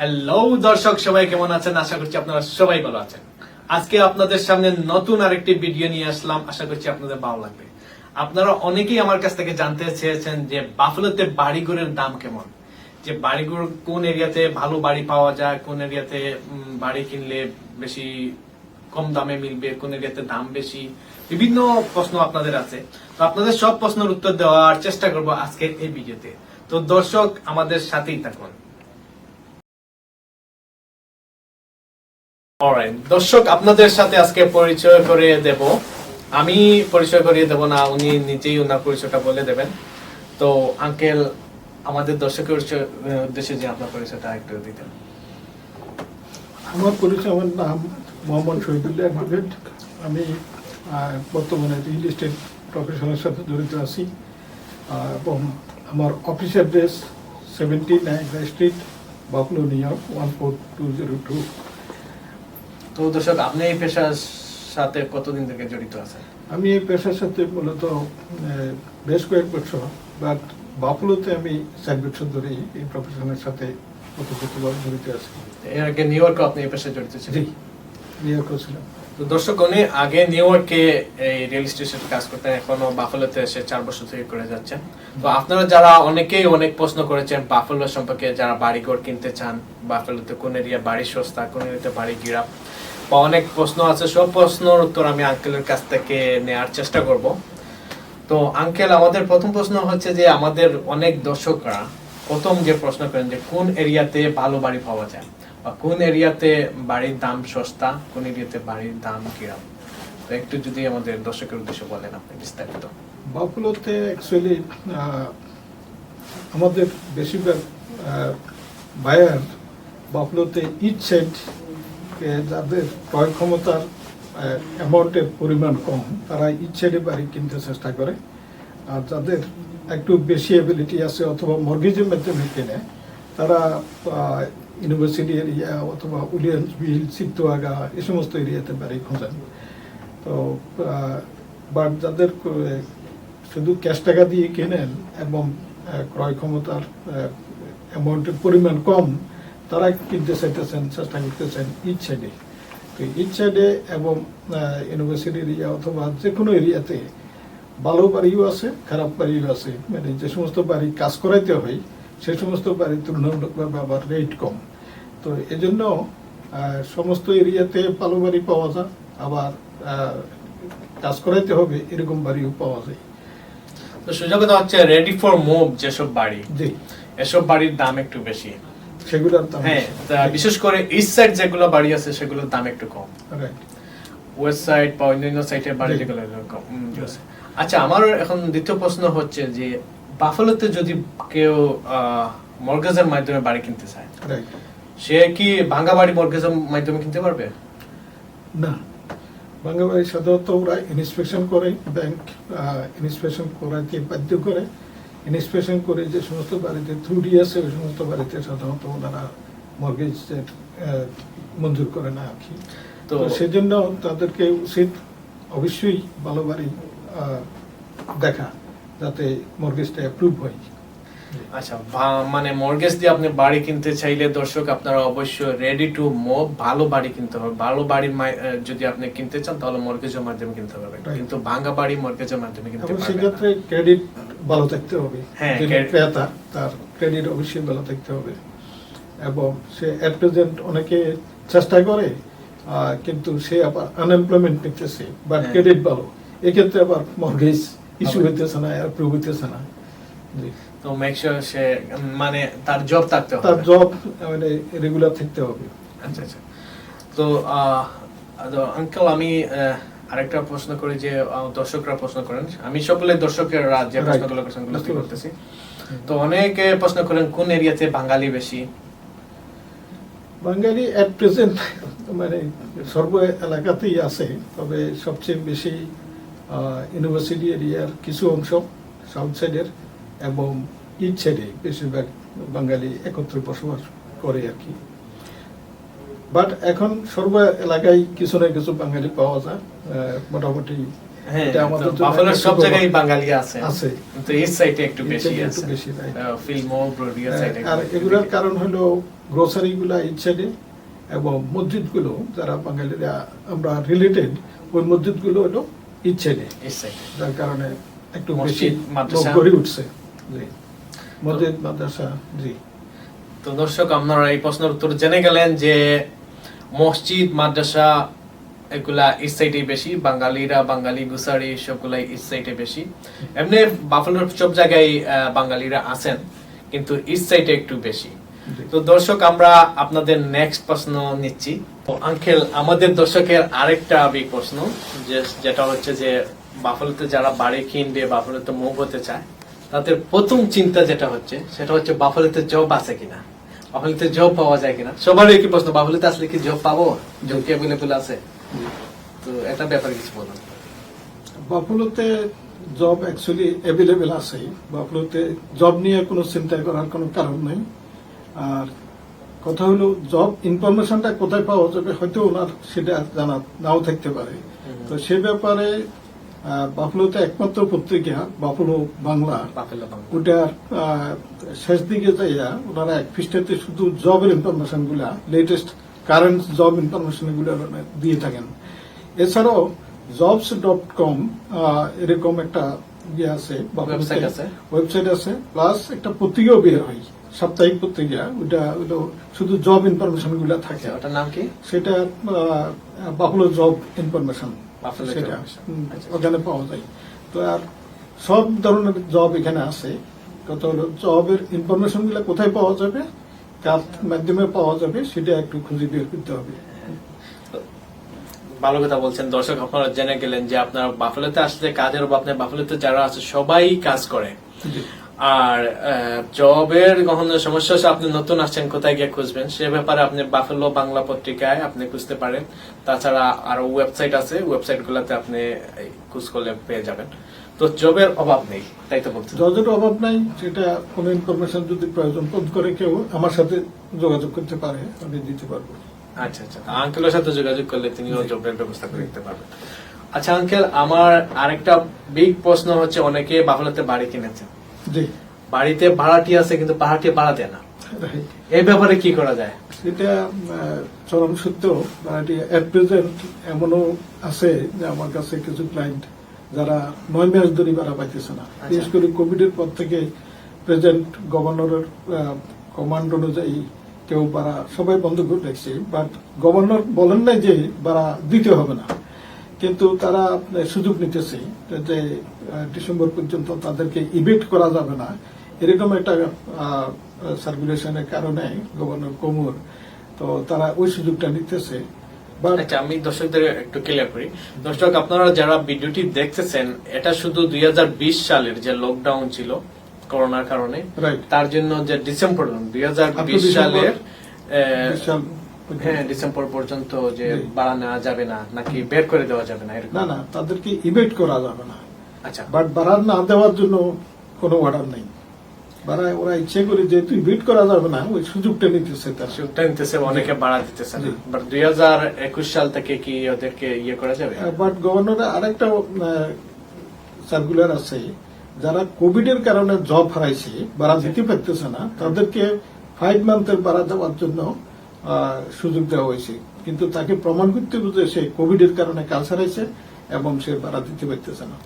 Hello দর্শক, সবাই কেমন আছেন? আশা করছি আপনারা সবাই ভালো আছেন। আজকে আপনাদের সামনে নতুন আরেকটি ভিডিও নিয়ে আসলাম। আশা করছি আপনাদের ভালো লাগবে। আপনারা অনেকেই আমার কাছ থেকে জানতে চেয়েছেন যে বাফেলোতে বাড়িঘরের দাম কেমন, যে বাড়িঘর কোন এরিয়াতে ভালো বাড়ি পাওয়া যায়, কোন এরিয়াতে বাড়ি কিনলে বেশি কম দামে মিলবে, কোন এরিয়াতে দাম বেশি, বিভিন্ন প্রশ্ন আপনাদের আছে। তো আপনাদের সব প্রশ্নের উত্তর দেওয়ার চেষ্টা করব আজকের এই ভিডিওতে। তো দর্শক, আমাদের সাথেই থাকুন। দর্শক, আপনাদের সাথে আজকে পরিচয় করিয়ে দেব। আমি পরিচয় করিয়ে দেব না, উনি নিজেই ওনার পরিচয়টা বলে দেবেন। তো আঙ্কেল, আমাদের দর্শকের উদ্দেশ্যে যে আপনার পরিচয়টা একটু দিতেন। আমার পরিচয়, আমার নাম মোহাম্মদ শহীদুল্লাহ অ্যাডভোকেট। আমি বর্তমানে রিয়েল এস্টেট প্রফেশনের সাথে জড়িত আছি এবং আমার office address 70 Niagara street, Buffalo, new York 14202। তো দর্শক, আপনি এই পেশার সাথে কতদিন থেকে জড়িত আছেন? আমি এই পেশার সাথে মূলত বেশ কয়েক বছর, বাট বাফলোতে আমি 4 বছর ধরে এই প্রফেশনের সাথে ওতপ্রোতভাবে জড়িত আছি। এর আগে নিউ ইয়র্কে আপনি এই পেশায় জড়িত ছিলেন? জি, নিউ ইয়র্কে ছিলাম। তো দর্শক, উনি আগে নিউ ইয়র্কে এই রিয়েল এস্টেটের কাজ করতেন, এখনো বাফেলোতে এসে 4 বছর থেকে করে যাচ্ছেন। তো আপনারা যারা অনেকেই অনেক প্রশ্ন করেছেন বাফেলো সম্পর্কে, যারা বাড়িঘর কিনতে চান, বাফেলোতে কোন এরিয়া বাড়ি সস্তা, কোন এরিয়াতে বাড়ি গিরাপ, বা অনেক প্রশ্ন আছে, সব প্রশ্নের উত্তর আমি আঙ্কেলের কাছ থেকে নেওয়ার চেষ্টা করব। তো আঙ্কেল, আমাদের প্রথম প্রশ্ন হচ্ছে যে আমাদের অনেক দর্শকরা প্রথম যে প্রশ্ন করেন যে কোন এরিয়াতে ভালো বাড়ি পাওয়া যায়, বা কোন এরিয়াতে বাড়ির দাম সস্তা, কোন এরিয়াতে বাড়ির দাম কিরকম। তো একটু যদি আমাদের দর্শকের উদ্দেশ্যে বলেন আপনি বিস্তারিত। বাফলোতে অ্যাকচুয়ালি আমাদের বেশিরভাগ বায়ার বাফলোতে ইচ সাইড, যাদের ক্রয় ক্ষমতার অ্যামাউন্টের পরিমাণ কম, তারা ইচ সাইডে বাড়ি কিনতে চেষ্টা করে। আর যাদের একটু বেশি অ্যাবিলিটি আছে অথবা মর্গেজের মাধ্যমে কেনে, তারা ইউনিভার্সিটি এরিয়া অথবা উলিয়ান্সভিল, চিত্তোয়াগা এই সমস্ত এরিয়াতে বাড়ি খোঁজেন। তো বাট যাদের শুধু ক্যাশ টাকা দিয়ে কেনেন এবং ক্রয় ক্ষমতার অ্যামাউন্টের পরিমাণ কম, তারা কিনতে চাইতেছেন, চেষ্টা করতেছেন ইচ সাইডে। তো ইচ সাইডে এবং ইউনিভার্সিটি এরিয়া অথবা যে কোনো এরিয়াতে ভালো বাড়িও আছে, খারাপ বাড়িও আছে। মানে যে সমস্ত বাড়ি কাজ করাইতে হয় সেই সমস্ত বাড়ির তুলনামূলকভাবে আবার রেট কম। তো এই জন্য সমস্ত এরিয়াতে ভালো বাড়ি পাওয়া যায়, আবার কাজ করাইতে হবে এরকম বাড়িও পাওয়া যায়। তো সোজা কথা হচ্ছে, রেডি ফর মুভ যেসব বাড়ি, জি, এসব বাড়ির দাম একটু বেশি। সেগুলোর দাম, হ্যাঁ, বিশেষ করে ইস্ট সাইড যেগুলো বাড়ি আছে সেগুলোর দাম একটু কম। রাইট। ওয়েস্ট সাইড বা অন্যান্য সাইডের বাড়ি যেগুলো কম আছে। আচ্ছা, আমার এখন দ্বিতীয় প্রশ্ন হচ্ছে যে বাফেলোতে যদি কেউ মর্গেজের মাধ্যমে বাড়ি কিনতে চায়, সে কি ভাঙা বাড়ি মর্গেজের মাধ্যমে কিনতে পারবে? না, ভাঙা বাড়ি সাধারণত ওরা ইন্সপেকশন করে, ব্যাংক ইন্সপেকশন করাতে বাধ্য করে। ইন্সপেকশন করে যে সমস্ত বাড়িতে ত্রুটি আছে ওই সমস্ত বাড়িতে সাধারণত ওনারা মর্গেজের মঞ্জুর করে না আর কি। তো সেজন্য তাদেরকে উচিত অবশ্যই ভালো বাড়ি দেখা, যাতে মর্গেজটা অ্যাপ্রুভ হয়। আচ্ছা, মানে মর্গেজ দিয়ে আপনি বাড়ি কিনতে চাইলে দর্শক, আপনারা অবশ্যই রেডি টু মুভ ভালো বাড়ি কিনতে হবে। ভালো বাড়ি যদি আপনি কিনতে চান তাহলে মর্গেজের মাধ্যমে কিনতে হবে, কিন্তু ভাঙা বাড়ি মর্গেজের মাধ্যমে কিনতে পারবেন না। সেক্ষেত্রে ক্রেডিট ভালো থাকতে হবে। হ্যাঁ, ক্রেতা তার ক্রেডিট অবশ্যই ভালো থাকতে হবে। এবং সে অ্যাট প্রেজেন্ট অনেকে চেষ্টা করে, কিন্তু সে আবার আনএমপ্লয়মেন্ট নিতেছে, বাট ক্রেডিট ভালো, এক্ষেত্রে আবার মর্গেজ ইস্যু হইতেছে না, অ্যাপ্রুভ হইতেছে না। তো মেক শিওর সে মানে তার জব থাকতে হবে, তার জব মানে রেগুলার থাকতে হবে। আচ্ছা আচ্ছা। তো আঙ্কেল, আমি আরেকটা প্রশ্ন করি যে দর্শকরা প্রশ্ন করেন, আমি সকলে দর্শকেরা যে প্রশ্নগুলো করতেছি। তো অনেকে প্রশ্ন করেন কোন এরিয়াতে বাঙালি বেশি। বাঙালি অ্যাট প্রেজেন্ট মানে সর্ব এলাকাতেই আছে, তবে সবচেয়ে বেশি ইউনিভার্সিটি এরিয়ার কিছু অংশ, সাউথ সাইডের এবং ইস্ট সাইডে বেশিরভাগ বাঙালি একত্রে বসবাস করে আর কি। বাট এখন সর্ব এলাকায় কিছু না কিছু বাঙালি পাওয়া যায়, মোটামুটি হ্যাঁ, এটা আমাদের জন্য বাফেলোর একটা সব সুখবর। জায়গায় বাঙালি আছে, আছে। কিন্তু ইস্ট সাইডে একটু East বেশি side এ একটু আছে, বেশি, right. ফিল মোর ব্রডিয়ার সাইডে। আর এগুলোর কারণ হলো গ্রোসারি গুলা ইট সাইডে এবং মসজিদ গুলো যারা বাঙালিরা আমরা রিলেটেড, ওই মসজিদ গুলো হলো ইট সাইডে, ইস্ট সাইডে। যার কারণে একটু বেশি মসজিদ, লোক মাদ্রাসা। গড়ে উঠছে। জি, মসজিদ মাদ্রাসা, জি। তো দর্শক, আপনারা এই প্রশ্নের উত্তর জেনে গেলেন যে মসজিদ, মাদ্রাসা এগুলা ইস্ট সাইডে বেশি, বাঙালি গুসারি সবগুলাই ইস্ট সাইডে বেশি। এমনি বাফেলোর সব জায়গায় বাঙালিরা আছেন, কিন্তু ইস্ট সাইডে একটু বেশি। জি। তো দর্শক, আমরা আপনাদের নেক্সট প্রশ্ন নিচ্ছি। তো আঙ্কেল, আমাদের দর্শকের আরেকটা বিগ প্রশ্ন, যেটা হচ্ছে যে বাফেলোতে যারা বাড়ি কিনবে, বাফেলোতে মুভ হতে চায়, তাদের প্রথম চিন্তা যেটা হচ্ছে সেটা হচ্ছে বাফেলোতে জব আছে কিনা, বাফেলোতে জব পাওয়া যায় কিনা। সবারই একই প্রশ্ন, বাফেলোতে আসলে কি জব পাবো, জব কি অ্যাভেলেবল আছে? তো এটা ব্যাপারে কিছু বলুন। বাফেলোতে জব অ্যাকচুয়ালি অ্যাভেলেবেল আছে। বাফেলোতে জব নিয়ে কোনো চিন্তা করার কোনো কারণ নেই। আর কথা হলো জব ইনফরমেশনটা কোথায় পাওয়া যাবে, হয়তো ওনার সেটা জানা নাও থাকতে পারে। তো সে ব্যাপারে বাফেলোতে একমাত্র পত্রিকা বাফেলো বাংলা, বাফেলো বাংলা। ওটার শেষ দিকে যাইয়া ওনারা এক পৃষ্ঠাতে শুধু জবের ইনফরমেশন গুলা, লেটেস্ট কারেন্ট জব ইনফরমেশন গুলা দিয়ে থাকেন। এছাড়াও jobs.com এরকম একটা ইয়ে আছে, Website আছে। ওয়েবসাইট আছে, প্লাস একটা পত্রিকাও বের হয়, সাপ্তাহিক পত্রিকা। ওটা হলো শুধু জব ইনফরমেশন গুলা থাকে। ওটার নাম কি? সেটা বাফেলো জব ইনফরমেশন, Buffalo সেটা Job Information। আচ্ছা। ওখানে পাওয়া যায়। তো আর সব ধরনের জব এখানে আছে। কত হলো জবের ইনফরমেশন গুলা কোথায় পাওয়া যাবে, কার মাধ্যমে পাওয়া যাবে, সেটা একটু খুঁজে বের করতে হবে। ভালো কথা বলছেন। দর্শক, আপনারা জেনে গেলেন যে আপনারা বাফেলোতে আসলে কাজের অভাব নেই, বাফেলোতে যারা আছে সবাই কাজ করে। জি। আর জবের কখনো সমস্যা হচ্ছে, আপনি নতুন আসছেন, কোথায় গিয়ে খুঁজবেন, সে ব্যাপারে আপনি বাফেলো বাংলা পত্রিকায় আপনি খুঁজতে পারেন। তাছাড়া আরো ওয়েবসাইট আছে, ওয়েবসাইট গুলাতে আপনি খোঁজ করলে পেয়ে যাবেন। তো জবের অভাব নেই, তাই তো বলছেন? জবের অভাব নাই। সেটা কোনো ইনফরমেশন যদি প্রয়োজন বোধ করে কেউ আমার সাথে যোগাযোগ করতে পারে, আমি দিতে পারবো। আচ্ছা আচ্ছা, আঙ্কেলের সাথে যোগাযোগ করলে তিনিও জবের ব্যবস্থা করে দিতে পারবেন। আচ্ছা আঙ্কেল, আমার আরেকটা বিগ প্রশ্ন হচ্ছে, অনেকে বাফেলোতে বাড়ি কিনেছেন, জি, বাড়িতে ভাড়াটি আছে কিন্তু ভাড়াটি ভাড়া দেয় না, right. এই ব্যাপারে কি করা যায়? এটা চরম সত্য। এট প্রেজেন্ট এমনও আছে যে আমার কাছে কিছু ক্লায়েন্ট যারা 9 মাস ধরে ভাড়া পাইতেছে না। বিশেষ করে কোভিড এর পর থেকে প্রেজেন্ট গভর্নরের কমান্ড অনুযায়ী কেউ ভাড়া সবাই বন্ধ করে রেখেছে, বাট গভর্নর বলেন না যে ভাড়া দিতে হবে না, কিন্তু তারা সুযোগ নিতেছে যে ডিসেম্বর পর্যন্ত তাদেরকে ইভেক্ট করা যাবে না, এরকম একটা সার্কুলেশনের কারণে গভর্নর কোমর, তো তারা ওই সুযোগটা নিতেছে। আচ্ছা, আমি দর্শকদের একটু ক্লিয়ার করি। দর্শক, আপনারা যারা ভিডিওটি দেখতেছেন, এটা শুধু 2020 সালের যে লকডাউন ছিল করোনার কারণে, Right. তার জন্য যে ডিসেম্বর 2020 সালের হ্যাঁ ডিসেম্বর পর্যন্ত যে জি। ভাড়া নেওয়া যাবে না, নাকি বের করে দেওয়া যাবে না, এরকম? না না, তাদেরকে ইভেক্ট করা যাবে না, আচ্ছা, বাট ভাড়া না দেওয়ার জন্য কোনো অর্ডার নেই। ভাড়া ওরা ইচ্ছে করে যেহেতু ইভেক্ট করা যাবে না, ওই সুযোগটা নিতেছে তারা। সুযোগটা নিতেছে, অনেকে ভাড়া দিতেছে না। জি। বাট 2021 সাল থেকে কি ওদেরকে ইয়ে করা যাবে? বাট গভর্নরের আরেকটা সার্কুলার আছে, যারা কোভিড এর কারণে জব হারাইছে, ভাড়া দিতে পারতেছে না, তাদেরকে 5 মান্থের ভাড়া দেওয়ার জন্য সুযোগ দেওয়া হয়েছে। কিন্তু তাকে প্রমাণ করতে হবে যে সে কোভিড এর কারণে কাজ হারাইছে এবং সে ভাড়া দিতে পারতেছে না।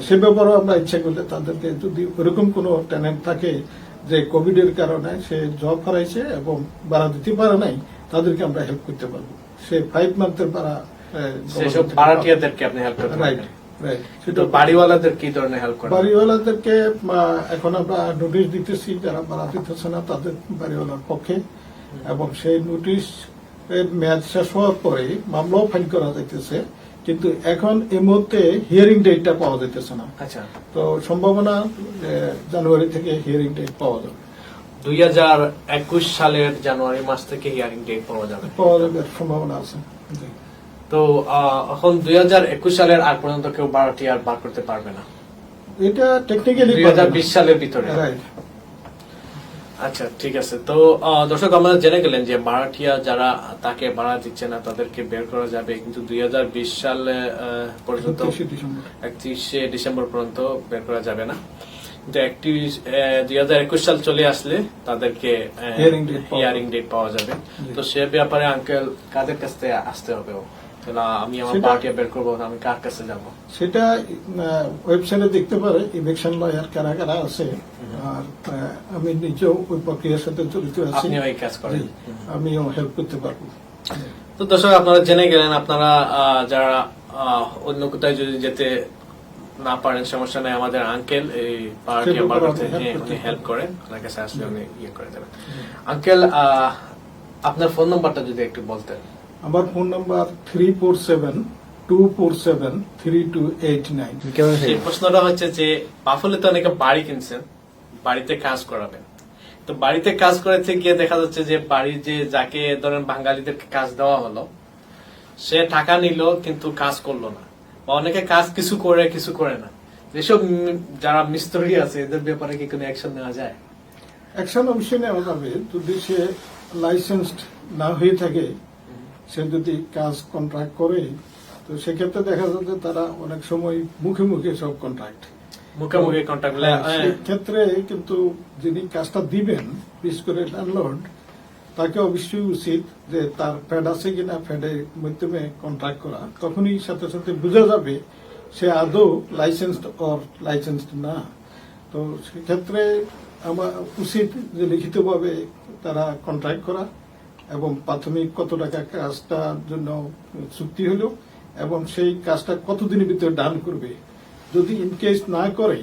সে ব্যাপারেও আমরা ইচ্ছা করলে তাদেরকে, যদি ওরকম কোনো ট্যালেন্ট থাকে যে কোভিড এর কারণে সে জব হারাইছে এবং ভাড়া দিতে পারে নাই, তাদেরকে আমরা হেল্প করতে পারবো। সে 5 মান্থের ভাড়া সেসব ভাড়াটিয়াদেরকে আপনি হেল্প করতে রাইট পারবেন। রাইট। কিন্তু বাড়িওয়ালাদের কি ধরনের হেল্প করেন? বাড়িওয়ালাদেরকে এখন আমরা নোটিশ দিতেছি, যারা ভাড়া দিতেছে না তাদের বাড়িওয়ালার পক্ষে, এবং সেই নোটিশ এর মেয়াদ শেষ হওয়ার পরে মামলাও ফাইল করা যাইতেছে, কিন্তু এখন এই মুহূর্তে হিয়ারিং ডেটটা পাওয়া যাইতেছে না। আচ্ছা, তো সম্ভাবনা জানুয়ারি থেকে হিয়ারিং ডেট পাওয়া যাবে। 2021 সালের জানুয়ারি মাস থেকে হিয়ারিং ডেট পাওয়া যাবে। পাওয়া যাবে সম্ভাবনা আছে। জি। তো এখন 2021 সালের আগ পর্যন্ত কেউ ভাড়াটিয়া বার করতে পারবে না, এটা টেকনিক্যালি 2020 সালের ভিতরে। রাইট। আচ্ছা, ঠিক আছে। তো দর্শক, আমরা জেনে গেলেন যে ভাড়াটিয়া যারা তাকে ভাড়া দিচ্ছে না তাদেরকে বের করা যাবে, কিন্তু 2020 সাল পর্যন্ত 31শে ডিসেম্বর পর্যন্ত বের করা যাবে না। কিন্তু 2021 সাল চলে আসলে তাদেরকে হিয়ারিং ডেট পাওয়া যাবে। তো সে ব্যাপারে আঙ্কেল কাদের কাছ থেকে আসতে হবে? আমি আমার ভাড়াটিয়া বের করবো, আমি কার কাছে যাব? সেটা ওয়েবসাইটে দেখতে পারে ইলেকশন লয়ার কারা কারা আছে। আর আমি নিজেও ওই প্রক্রিয়ার সাথে জড়িত আছি, আপনিও এই কাজ করেন। আমিও হেল্প করতে পারবো। তো দর্শক, আপনারা জেনে গেলেন, আপনারা যারা অন্য কোথায় যদি যেতে না পারেন সমস্যা নেই, আমাদের আঙ্কেল এই পার্টি উনি হেল্প করেন, ওনার কাছে আসলে উনি ইয়ে করে দেবেন। আঙ্কেল, আপনার ফোন নাম্বারটা যদি একটু বলতেন। আমার ফোন নাম্বার 347-247-3289। এই প্রশ্নটা হচ্ছে যে বাফলোতে অনেকে বাড়ি কিনছেন, বাড়িতে কাজ করাবেন। তো বাড়িতে কাজ করাতে গিয়ে দেখা যাচ্ছে যে বাড়ির যে যাকে ধরেন বাঙালিদেরকে কাজ দেওয়া হলো, সে টাকা নিল কিন্তু কাজ করলো না, বা অনেকে কাজ কিছু করে কিছু করে না। যেসব যারা মিস্ত্রি আছে এদের ব্যাপারে কি কোনো অ্যাকশন নেওয়া যায়? অ্যাকশন অবশ্যই নেওয়া যাবে যদি সে লাইসেন্সড না হয়ে থাকে। সে যদি কাজ কন্ট্রাক্ট করে, তো সেক্ষেত্রে দেখা যাচ্ছে তারা অনেক সময় মুখে মুখে সব কন্ট্রাক্ট, মুখে মুখে কন্ট্রাক্ট। ক্ষেত্রে কিন্তু যিনি কাজটা দিবেন, বিশেষ করে ল্যান্ডলর্ড, তাকে অবশ্যই উচিত যে তার ফ্যাড আছে কিনা, ফ্যাডের মাধ্যমে কন্ট্রাক্ট করা। তখনই সাথে সাথে বোঝা যাবে সে আদৌ লাইসেন্সড অর লাইসেন্সড না। তো সেক্ষেত্রে আমার উচিত যে লিখিতভাবে তারা কন্ট্রাক্ট করা, এবং প্রাথমিক কত টাকা কাজটার জন্য চুক্তি হলো, এবং সেই কাজটা কতদিনের ভিতরে ডান করবে। যদি ইনকেস না করে,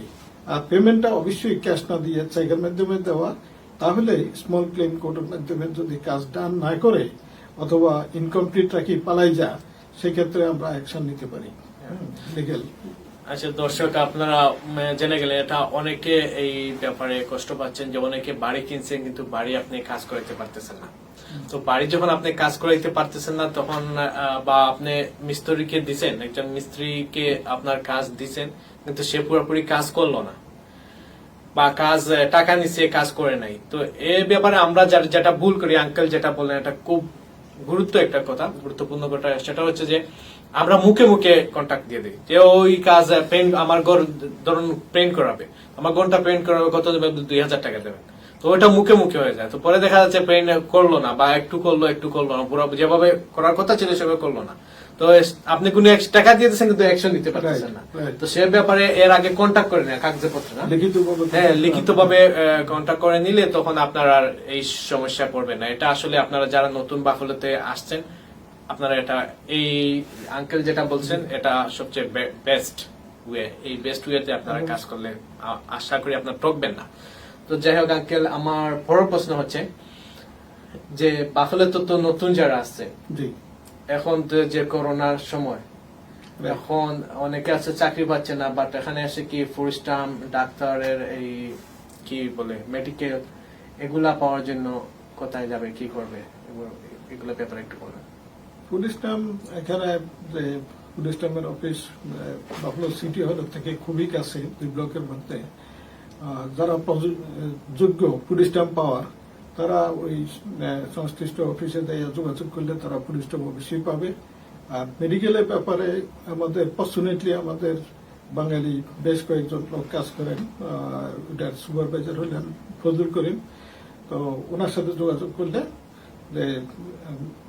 আর পেমেন্টটা অবশ্যই ক্যাশ না দিয়ে চেকের মাধ্যমে দেওয়া, তাহলে স্মল ক্লেম কোর্টের মাধ্যমে যদি কাজ ডান না করে অথবা ইনকমপ্লিট রাখি পালাই যা, সেক্ষেত্রে আমরা অ্যাকশন নিতে পারি লিগেল। আচ্ছা দর্শক, আপনারা জেনে গেলেন, এটা অনেকে এই ব্যাপারে কষ্ট পাচ্ছেন যে অনেকে বাড়ি কিনছেন কিন্তু বাড়ি আপনি কাজ করাইতে পারতেছেন না। তো বাড়ি যখন আপনি কাজ করাইতে পারতেছেন না, তখন বা আপনি মিস্ত্রিকে দিচ্ছেন, একজন মিস্ত্রিকে আপনার কাজ দিচ্ছেন কিন্তু সে পুরোপুরি কাজ করলো না, বা কাজ টাকা নিচ্ছে কাজ করে নাই। তো এ ব্যাপারে আমরা যেটা ভুল করি, আঙ্কেল যেটা বললেন, এটা খুব গুরুত্বপূর্ণ কথা। সেটা হচ্ছে যে আমরা মুখে মুখে কন্ট্যাক্ট দিয়ে দিই যে ওই কাজ পেন্ট, আমার ঘর ধরুন পেন্ট করাবে, আমার ঘরটা পেন্ট করাবে, কত দেবে? 2000 টাকা দেবেন। তো ওইটা মুখে মুখে হয়ে যায়। তো পরে দেখা যাচ্ছে পেন্ট করলো না, বা একটু করলো না, পুরো যেভাবে করার কথা ছিল সেভাবে করলো না। তো আপনি কোনো টাকা দিয়ে দিচ্ছেন কিন্তু অ্যাকশন নিতে পারতেছেন না। তো সে ব্যাপারে এর আগে কন্ট্যাক্ট করে নেন কাগজপত্র, না লিখিতভাবে কন্ট্যাক্ট করে নিলে তখন আপনার আর এই সমস্যা পড়বে না। এটা আসলে আপনারা যারা নতুন বাফলোতে আসছেন, আপনারা এটা এই আঙ্কেল যেটা বলছেন এটা সবচেয়ে বেস্ট ওয়ে। এই বেস্ট ওয়েতে আপনারা কাজ করলে আশা করি আপনারা ঠকবেন না। তো যাই হোক আঙ্কেল, আমার বড় প্রশ্ন হচ্ছে যে বাফলোতে তো নতুন যারা আসছে, এখন তো যে করোনার সময়, এখন অনেকে আছে চাকরি পাচ্ছে না, বাট এখানে এসে কি ফুড স্ট্যাম্প, ডাক্তারের এই কি বলে মেডিকেল, এগুলা পাওয়ার জন্য কোথায় যাবে, কি করবে, এগুলো ব্যাপারে একটু বলবেন। ফুড স্ট্যাম্প এখানে যে ফুড স্ট্যাম্পের অফিস বাফলো সিটি হল থেকে খুবই কাছে, 2 ব্লকের মধ্যে। যারা যোগ্য ফুড স্ট্যাম্প পাওয়ার, তারা ওই সংশ্লিষ্ট অফিসে যোগাযোগ করলে তারা ফুড স্ট্যাম্প অবশ্যই পাবে। আর মেডিকেলের ব্যাপারে আমাদের পার্সোনেটলি আমাদের বাঙালি বেশ কয়েকজন লোক কাজ করেন। ওটার সুপারভাইজার হলেন ফজল করিম। তো ওনার সাথে যোগাযোগ করলে যে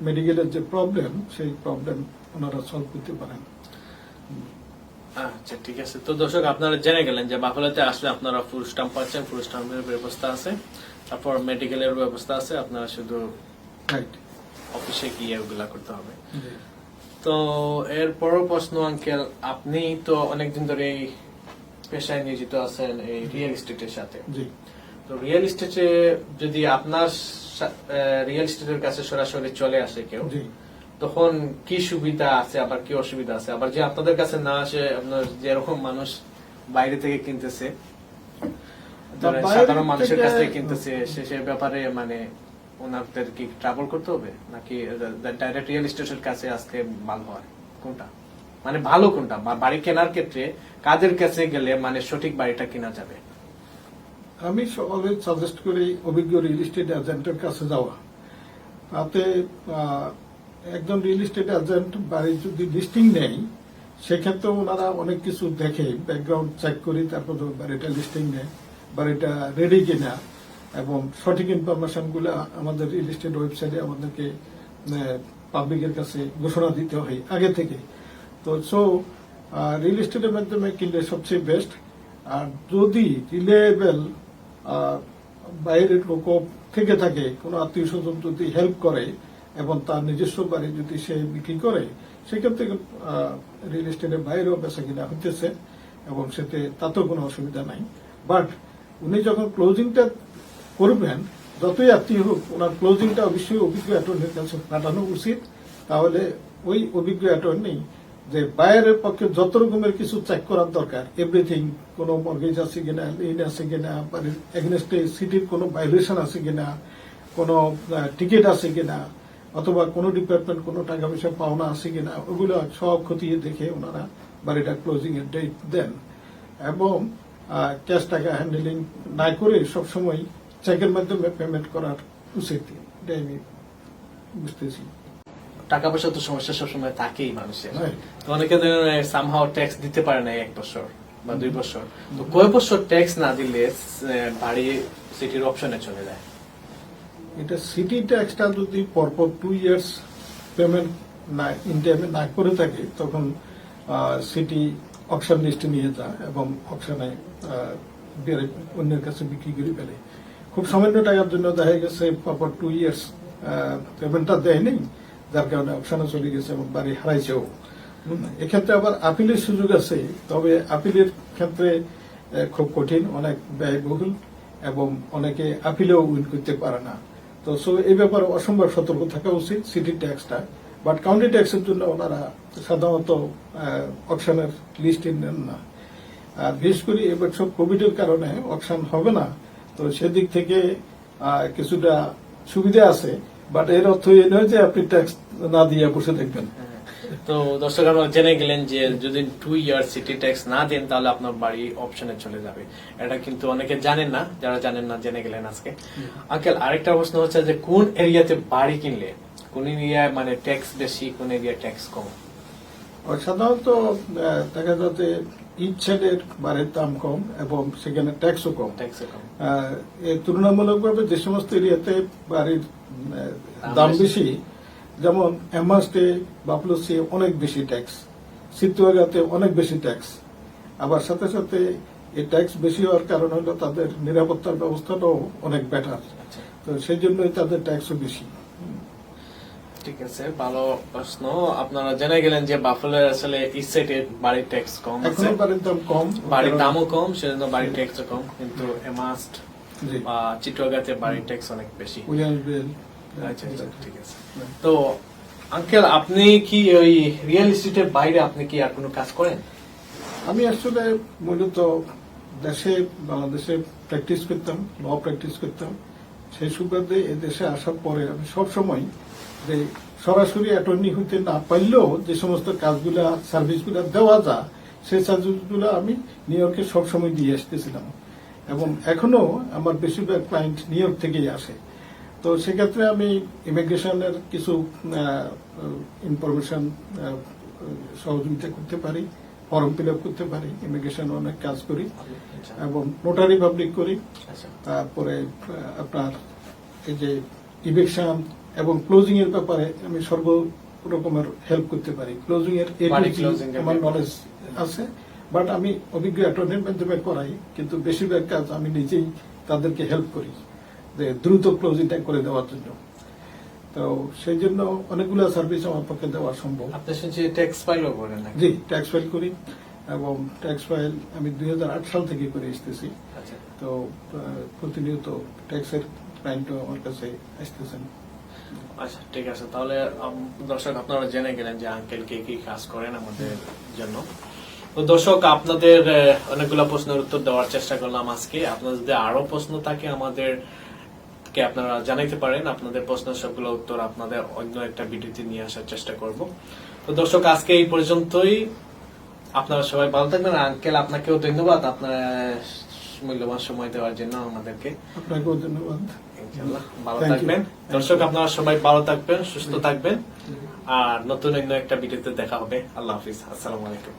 মেডিকেলের যে প্রবলেম, সেই প্রবলেম ওনারা সলভ করতে পারেন। আচ্ছা ঠিক আছে। তো দর্শক, আপনারা জেনে গেলেন যে বাফলোতে আসলে আপনারা ফুড স্ট্যাম্প পাচ্ছেন, ফুড স্ট্যাম্পের ব্যবস্থা আছে, তারপর মেডিকেলের ব্যবস্থা আছে, আপনারা শুধু অফিসে গিয়ে ওগুলা করতে হবে। তো এরপরও প্রশ্ন আঙ্কেল, আপনি তো অনেকদিন ধরে এই পেশায় নিয়োজিত আছেন এই রিয়েল এস্টেটের সাথে। তো রিয়েল এস্টেটে যদি আপনার রিয়েল এস্টেটের কাছে সরাসরি চলে আসে কেউ, তখন কি সুবিধা আছে আবার কি অসুবিধা আছে? আবার যে আপনাদের কাছে না আসে, আপনার যেরকম মানুষ বাইরে থেকে কিনতেছে, সাধারণ মানুষের কাছ থেকে কিনতেছে, সে ব্যাপারে মানে ওনাদের কি ট্রাভেল করতে হবে, নাকি ডাইরেক্ট রিয়েল এস্টেটের কাছে আসতে ভালো হয়? কোনটা মানে ভালো, কোনটা? বাড়ি কেনার ক্ষেত্রে কাদের কাছে গেলে মানে সঠিক বাড়িটা কেনা যাবে? আমি অলওয়েজ সাজেস্ট করি অভিজ্ঞ রিয়েল এস্টেট এজেন্টের কাছে যাওয়া। তাতে একজন রিয়েল এস্টেট এজেন্ট বাড়ি যদি লিস্টিং নেয়, সেক্ষেত্রে ওনারা অনেক কিছু দেখে, ব্যাকগ্রাউন্ড চেক করি, তারপর বাড়িটা লিস্টিং নেয়, বাড়িটা রেডি কিনা, এবং সঠিক ইনফরমেশন গুলো আমাদের রিয়েল এস্টেট ওয়েবসাইটে আমাদেরকে পাবলিকের কাছে ঘোষণা দিতে হয় আগে থেকে। তো রিয়েল এস্টেটের মাধ্যমে কিনলে সবচেয়ে বেস্ট। আর যদি রিলেয়েবল বাইরের লোক থেকে থাকে, কোনো আত্মীয় স্বজন যদি হেল্প করে এবং তার নিজস্ব বাড়ি যদি সে বিক্রি করে, সেক্ষেত্রে রিয়েল এস্টেটের বাইরেও বেচা কিনা হইতেছে এবং তাতেও কোনো অসুবিধা নাই। বাট উনি যখন ক্লোজিংটা করবেন, যতই আত্মীয় হোক, ওনার ক্লোজিংটা অবশ্যই অভিজ্ঞ অ্যাটর্নির কাছে পাঠানো উচিত। তাহলে ওই অভিজ্ঞ অ্যাটর্নি যে বাইরের পক্ষে যত রকমের কিছু চেক করার দরকার, এভরিথিং, কোন মর্গেজ আছে কিনা, লিন আছে কিনা, বাড়ির এগেনস্টে সিটির কোনো ভাইলেশন আছে কিনা, কোনো টিকিট আছে কিনা, অথবা কোনো ডিপার্টমেন্ট কোনো টাকা পয়সা পাওনা আছে কিনা, ওগুলো সব খতিয়ে দেখে ওনারা বাড়িটা ক্লোজিং এর ডেট দেন। এবং ক্যাশ টাকা হ্যান্ডেলিং না করে সবসময় চেকের মাধ্যমে পেমেন্ট করার উচিত, এটাই আমি বুঝতেছি। টাকা পয়সা তো সমস্যা সবসময় থাকেই মানুষের। Right. তো অনেকে সামহাও ট্যাক্স দিতে পারে না 1 বছর বা 2 বছর। তো কয় বছর ট্যাক্স না দিলে বাড়ি সিটির অপশনে চলে যায়? এটা সিটি ট্যাক্সটা যদি পরপর 2 ইয়ার্স পেমেন্ট না ইন টাইমে না করে থাকে, তখন সিটি অকশন লিস্টে নিয়ে যায় এবং অকশনে অন্যের কাছে বিক্রি করে ফেলে। খুব সামান্য টাকার জন্য দেখা গেছে পরপর 2 ইয়ার্স পেমেন্টটা দেয়নি, যার কারণে অপশনে চলে গেছে এবং বাড়ি হারাইছেও। এক্ষেত্রে আবার আপিলের সুযোগ আছে, তবে আপিলের ক্ষেত্রে খুব কঠিন, অনেক ব্যয়বহুল এবং অনেকে আপিলেও উইন করতে পারে না। তো এই ব্যাপারে অসম্ভব সতর্ক থাকা উচিত সিটি ট্যাক্সটা। বাট কাউন্টি ট্যাক্সের জন্য ওনারা সাধারণত অপশনের লিস্টে নেন না। আর বিশেষ করে এবার সব কোভিডের কারণে অপশন হবে না, তো সেদিক থেকে কিছুটা সুবিধা আছে। বাট এর অর্থ এই নয় যে আপনি ট্যাক্স না দিয়ে বসে দেখবেন। তো দর্শক আপনারা জেনে গেলেন যে যদি 2 ইয়ার সিটি ট্যাক্স না দেন তাহলে আপনার বাড়ি অপশনে চলে যাবে। এটা কিন্তু অনেকে জানেন না, যারা জানেন না জেনে গেলেন আজকে। আঙ্কেল, আরেকটা প্রশ্ন হচ্ছে যে কোন এরিয়াতে বাড়ি কিনলে, কোন এরিয়ায় মানে ট্যাক্স বেশি, কোন এরিয়ায় ট্যাক্স কম? সাধারণত দেখা যাচ্ছে ইট সাইডের বাড়ির দাম কম এবং সেখানে ট্যাক্সও কম। ট্যাক্সে কম। তুলনামূলকভাবে যে সমস্ত এরিয়াতে বাড়ির দাম বেশি, যেমন এমাস্টে, বাপলসে অনেক বেশি ট্যাক্স, সিতুয়াগাতে অনেক বেশি ট্যাক্স। আবার সাথে সাথে এই ট্যাক্স বেশি হওয়ার কারণ হলো তাদের নিরাপত্তার ব্যবস্থাটাও অনেক বেটার, তো সেই জন্যই তাদের ট্যাক্সও বেশি। ঠিক আছে, ভালো প্রশ্ন। আপনারা জেনে গেলেন যে বাফেলোর আসলে ইস্ট সাইডে বাড়ির ট্যাক্স কম আছে, এখনো বাড়ির দাম কম, বাড়ির দামও কম, সেজন্য বাড়ির ট্যাক্সও কম। কিন্তু এমাস্ট জি, বা চিটগাতে বাড়ির ট্যাক্স অনেক বেশি। উইলিয়ামসভিল। আচ্ছা আচ্ছা, ঠিক আছে। তো আঙ্কেল, আপনি কি ওই রিয়েল এস্টেটের বাইরে আপনি কি আর কোনো কাজ করেন? আমি আসলে মূলত দেশে, বাংলাদেশে প্র্যাকটিস করতাম, ল প্র্যাকটিস করতাম। সেই সুবাদে এদেশে আসার পরে আমি সবসময় যে সরাসরি অ্যাটর্নি হইতে না পারলেও যে সমস্ত কাজগুলা, সার্ভিসগুলা দেওয়া যায়, সেই সার্ভিসগুলো আমি নিউ ইয়র্কে সবসময় দিয়ে আসতেছিলাম এবং এখনো আমার বেশিরভাগ ক্লায়েন্ট নিউ ইয়র্ক থেকেই আসে। তো সেক্ষেত্রে আমি ইমিগ্রেশনের কিছু ইনফরমেশন সহযোগিতা করতে পারি, ফর্ম ফিল আপ করতে পারি, ইমিগ্রেশন অনেক কাজ করি এবং নোটারি পাবলিক করি। আচ্ছা, তারপরে আপনার এই যে ইভিকশন এবং ক্লোজিং এর ব্যাপারে আমি সর্ব রকমের হেল্প করতে পারি। ক্লোজিং এর বাড়ি closing এর আমার ব্যাপারে। নলেজ আছে, বাট আমি অভিজ্ঞ অ্যাটর্নির মাধ্যমে করাই, কিন্তু বেশিরভাগ কাজ আমি নিজেই তাদেরকে হেল্প করি যে দ্রুত ক্লোজিংটা করে দেওয়ার জন্য। তো সেই জন্য অনেকগুলো সার্ভিস আমার পক্ষে দেওয়া সম্ভব। আপনি শুনছি ট্যাক্স ফাইলও করেন নাকি? জি, ট্যাক্স ফাইল করি এবং ট্যাক্স ফাইল আমি 2008 সাল থেকে করে আসতেছি। আচ্ছা, তো প্রতিনিয়ত ট্যাক্সের ক্লায়েন্টও আমার কাছে আসতেছেন। আচ্ছা, ঠিক আছে। তাহলে দর্শক আপনারা জেনে গেলেন যে আঙ্কেল কে কি কাজ করেন আমাদের জন্য। তো দর্শক, আপনাদের অনেকগুলো প্রশ্নের উত্তর দেওয়ার চেষ্টা করলাম আজকে। আপনাদের যদি আরো প্রশ্ন থাকে আমাদের কে আপনারা জানাইতে পারেন। আপনাদের প্রশ্নের সবগুলো উত্তর আপনাদের অন্য একটা ভিডিওতে নিয়ে আসার চেষ্টা করব। তো দর্শক, আজকে এই পর্যন্তই। আপনারা সবাই ভালো থাকবেন। আঙ্কেল, আপনাকেও ধন্যবাদ আপনার মূল্যবান সময় দেওয়ার জন্য আমাদেরকে। আপনাকেও ধন্যবাদ। ইনশাআল্লাহ ভালো Thank you. থাকবেন দর্শক, আপনারা সবাই ভালো থাকবেন, সুস্থ থাকবেন, আর নতুন অন্য একটা ভিডিওতে দেখা হবে। আল্লাহ হাফিজ, আসসালামু আলাইকুম।